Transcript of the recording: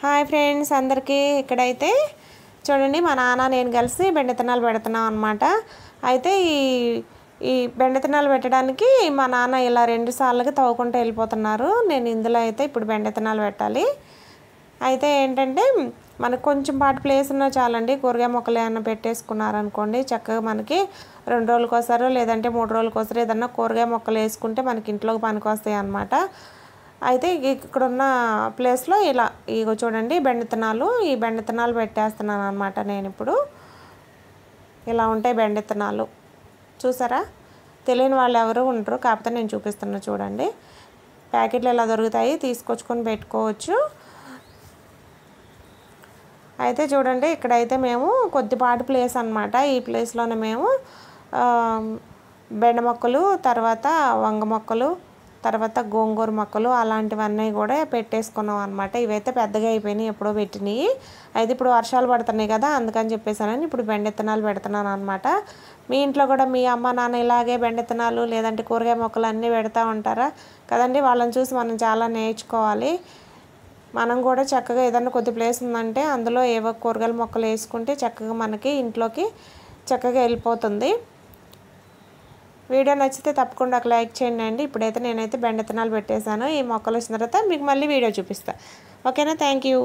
Hi friends అందరికీ ఇక్కడైతే చూడండి మా నాన్న నేను కలిసి బెండతనాలు పెడుతున్నాం అన్నమాట. అయితే ఈ బెండతనాలు పెట్టడానికి మా నాన్న ఇలా 2 సార్లుగా తవ్వుకుంటూ వెళ్ళిపోతున్నారు. నేను ఇందులో అయితే ఇప్పుడు బెండతనాలు పెట్టాలి. అయితే ఏంటంటే మనకు కొంచెం పాటు ప్లేస్ ఉన్నా చాలండి. కూరగాయ మొక్కలు ఏమైనా పెట్టేసుకున్నారనుకోండి చక్కగా మనకి 2 రోజులకోసారో లేదంటే 3 రోజులకోసారో ఏదన్నా కూరగాయ మొక్కలు వేసుకుంటే మనకి ఇంట్లోకి పనికి వస్తాయి అన్నమాట. అయితే ఇక్కడున్న ప్లేస్లో ఇలా ఇగో చూడండి బెండతనాలు ఈ బెండతనాలు పెట్టేస్తున్నాను అనమాట. నేను ఇప్పుడు ఇలా ఉంటాయి బెండతనాలు చూసారా. తెలియని వాళ్ళు ఎవరు ఉండరు, కాకపోతే నేను చూపిస్తున్నా చూడండి. ప్యాకెట్లు ఇలా దొరుకుతాయి, తీసుకొచ్చుకొని పెట్టుకోవచ్చు. అయితే చూడండి ఇక్కడైతే మేము కొద్దిపాటి ప్లేస్ అనమాట. ఈ ప్లేస్లోనే మేము బెండ మొక్కలు, తర్వాత వంగ మొక్కలు, తర్వాత గోంగూర మొక్కలు అలాంటివన్నీ కూడా పెట్టేసుకున్నాం అనమాట. ఇవైతే పెద్దగా అయిపోయినాయి, ఎప్పుడో పెట్టినాయి. అయితే ఇప్పుడు వర్షాలు పడుతున్నాయి కదా, అందుకని చెప్పేసానని ఇప్పుడు బెండెత్తనాలు పెడుతున్నాను అనమాట. మీ ఇంట్లో కూడా మీ అమ్మ నాన్న ఇలాగే బెండెత్తనాలు లేదంటే కూరగాయ మొక్కలు అన్నీ పెడతా ఉంటారా కదండి. వాళ్ళని చూసి మనం చాలా నేర్చుకోవాలి. మనం కూడా చక్కగా ఏదన్నా కొద్ది ప్లేస్ ఉందంటే అందులో ఏవో కూరగాయల మొక్కలు వేసుకుంటే చక్కగా మనకి ఇంట్లోకి చక్కగా వెళ్ళిపోతుంది. వీడియో నచ్చితే తప్పకుండా ఒక లైక్ చేయండి. ఇప్పుడైతే నేనైతే బెండతనాలు పెట్టేశాను. ఈ మొక్కలు వచ్చిన తర్వాత మీకు మళ్ళీ వీడియో చూపిస్తాను. ఓకేనా, థ్యాంక్ యూ.